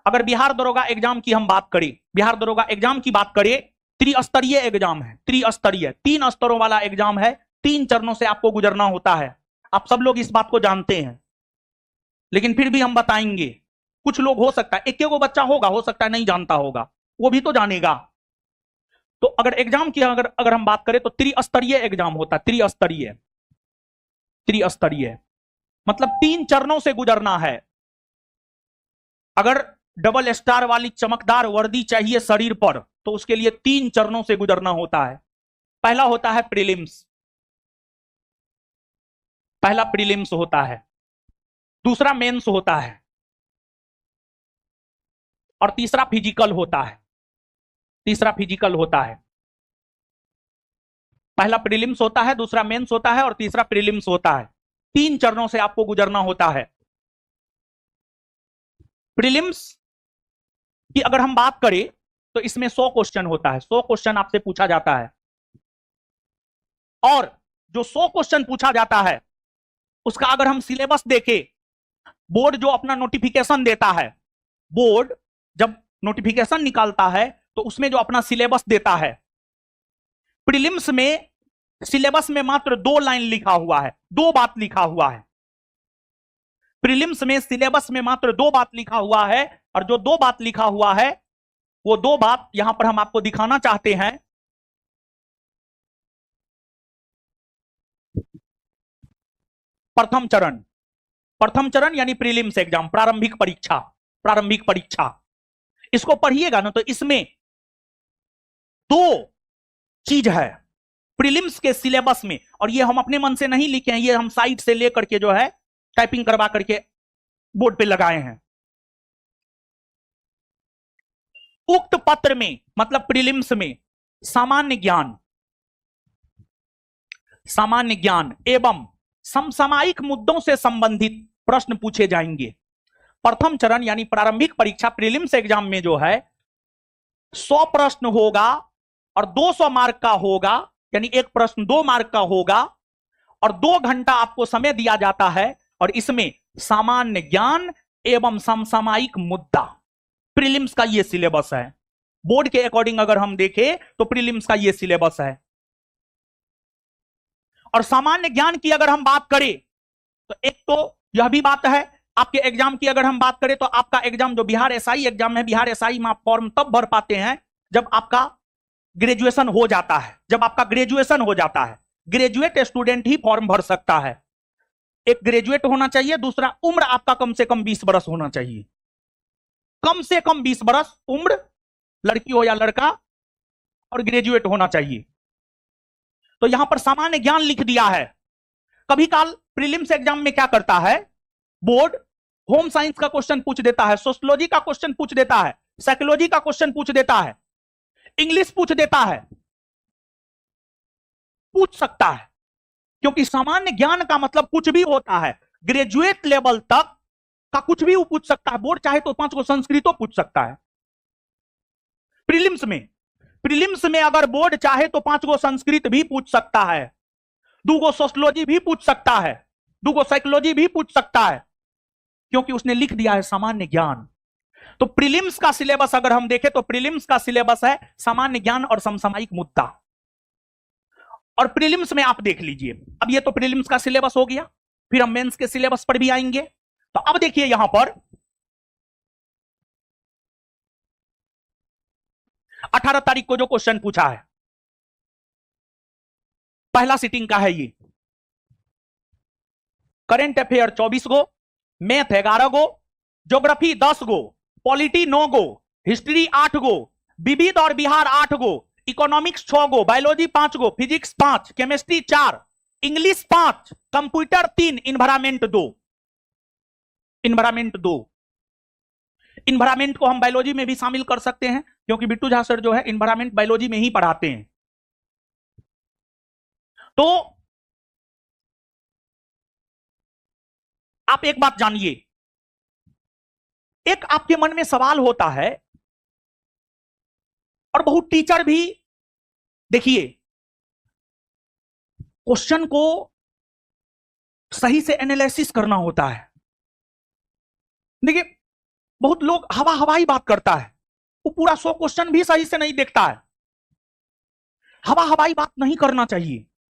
अगर बिहार दरोगा एग्जाम की हम बात करें, बिहार दरोगा एग्जाम की बात करें, त्रिस्तरीय एग्जाम है, त्रिस्तरीय, 3 स्तरों वाला एग्जाम है, 3 चरणों से आपको गुजरना होता है। आप सब लोग इस बात को जानते हैं, लेकिन फिर भी हम बताएंगे। कुछ लोग हो सकता है एक को बच्चा होगा, हो सकता है नहीं जानता होगा, वो भी तो जानेगा। तो अगर एग्जाम की अगर हम बात करें तो त्रिस्तरीय एग्जाम होता है, त्रिस्तरीय, त्रिस्तरीय मतलब 3 चरणों से गुजरना है। अगर डबल स्टार वाली चमकदार वर्दी चाहिए शरीर पर, तो उसके लिए 3 चरणों से गुजरना होता है। पहला होता है प्रीलिम्स, पहला प्रीलिम्स होता है, दूसरा मेंस होता है, और तीसरा फिजिकल होता है, तीसरा फिजिकल होता है। पहला प्रीलिम्स होता है, दूसरा मेंस होता है और तीसरा प्रीलिम्स होता है। 3 चरणों से आपको गुजरना होता है। प्रीलिम्स की अगर हम बात करें तो इसमें 100 क्वेश्चन होता है, 100 क्वेश्चन आपसे पूछा जाता है, और जो 100 क्वेश्चन पूछा जाता है उसका अगर हम सिलेबस देखें, बोर्ड जो अपना नोटिफिकेशन देता है, बोर्ड जब नोटिफिकेशन निकालता है तो उसमें जो अपना सिलेबस देता है, प्रीलिम्स में सिलेबस में मात्र 2 लाइन लिखा हुआ है, 2 बात लिखा हुआ है। प्रीलिम्स में सिलेबस में मात्र 2 बात लिखा हुआ है, और जो 2 बात लिखा हुआ है वो 2 बात यहां पर हम आपको दिखाना चाहते हैं। प्रथम चरण, प्रथम चरण यानी प्रीलिम्स एग्जाम, प्रारंभिक परीक्षा, प्रारंभिक परीक्षा, इसको पढ़िएगा ना तो इसमें 2 चीज है प्रीलिम्स के सिलेबस में, और ये हम अपने मन से नहीं लिखे हैं, ये हम साइट से लेकर के जो है टाइपिंग करवा करके बोर्ड पे लगाए हैं। उक्त पत्र में मतलब प्रीलिम्स में सामान्य ज्ञान, सामान्य ज्ञान एवं समसामयिक मुद्दों से संबंधित प्रश्न पूछे जाएंगे। प्रथम चरण यानी प्रारंभिक परीक्षा प्रीलिम्स एग्जाम में जो है 100 प्रश्न होगा और 200 मार्क का होगा, यानी एक प्रश्न 2 मार्क का होगा, और 2 घंटा आपको समय दिया जाता है, और इसमें सामान्य ज्ञान एवं समसामयिक मुद्दा, प्रीलिम्स का यह सिलेबस है। बोर्ड के अकॉर्डिंग अगर हम देखें तो प्रीलिम्स का यह सिलेबस है। और सामान्य ज्ञान की अगर हम बात करें तो एक तो यह भी बात है, आपके एग्जाम की अगर हम बात करें तो आपका एग्जाम जो बिहार एसआई एग्जाम है, बिहार एसआई में आप फॉर्म तब भर पाते हैं जब आपका ग्रेजुएशन हो जाता है, जब आपका ग्रेजुएशन हो जाता है। ग्रेजुएट स्टूडेंट ही फॉर्म भर सकता है। एक ग्रेजुएट होना चाहिए, दूसरा उम्र आपका कम से कम 20 बरस होना चाहिए, कम से कम 20 बरस उम्र, लड़की हो या लड़का, और ग्रेजुएट होना चाहिए। तो यहां पर सामान्य ज्ञान लिख दिया है। कभी काल प्रीलिम्स एग्जाम में क्या करता है, बोर्ड होम साइंस का क्वेश्चन पूछ देता है, सोशियोलॉजी का क्वेश्चन पूछ देता है, साइकोलॉजी का क्वेश्चन पूछ देता है, इंग्लिश पूछ देता है, पूछ सकता है, क्योंकि सामान्य ज्ञान का मतलब कुछ भी होता है। ग्रेजुएट लेवल तक का कुछ भी वो पूछ सकता है। बोर्ड चाहे तो 5 को संस्कृतो पूछ सकता है प्रीलिम्स में, प्रीलिम्स में अगर बोर्ड चाहे तो 5 को संस्कृत भी पूछ सकता है, 2 को सोशियोलॉजी भी पूछ सकता है, 2 को साइकोलॉजी भी पूछ सकता है, क्योंकि उसने लिख दिया है सामान्य ज्ञान। तो प्रीलिम्स का सिलेबस अगर हम देखें तो प्रीलिम्स का सिलेबस है सामान्य ज्ञान और समसामयिक मुद्दा। और प्रीलिम्स में आप देख लीजिए, अब ये तो प्रीलिम्स का सिलेबस हो गया, फिर हम मेंस के सिलेबस पर भी आएंगे। तो अब देखिए यहां पर 18 तारीख को जो क्वेश्चन पूछा है, पहला सिटिंग का है ये। करंट अफेयर 24 गो, मैथ 11 गो, ज्योग्राफी 10 गो, पॉलिटी 9 गो, हिस्ट्री 8 गो, विविध और बिहार 8 गो, इकोनॉमिक्स 6 गो, बायोलॉजी 5 गो, physics 5, chemistry 4, English 5, computer 3, environment 2, environment 2। Environment को हम बायोलॉजी में भी शामिल कर सकते हैं, क्योंकि बिट्टू झा सर जो है इन्वायरमेंट बायोलॉजी में ही पढ़ाते हैं। तो आप एक बात जानिए, एक आपके मन में सवाल होता है, और बहुत टीचर भी, देखिए क्वेश्चन को सही से एनालिसिस करना होता है। देखिए बहुत लोग हवा हवाई बात करता है, वो पूरा 100 क्वेश्चन भी सही से नहीं देखता है। हवा हवाई बात नहीं करना चाहिए।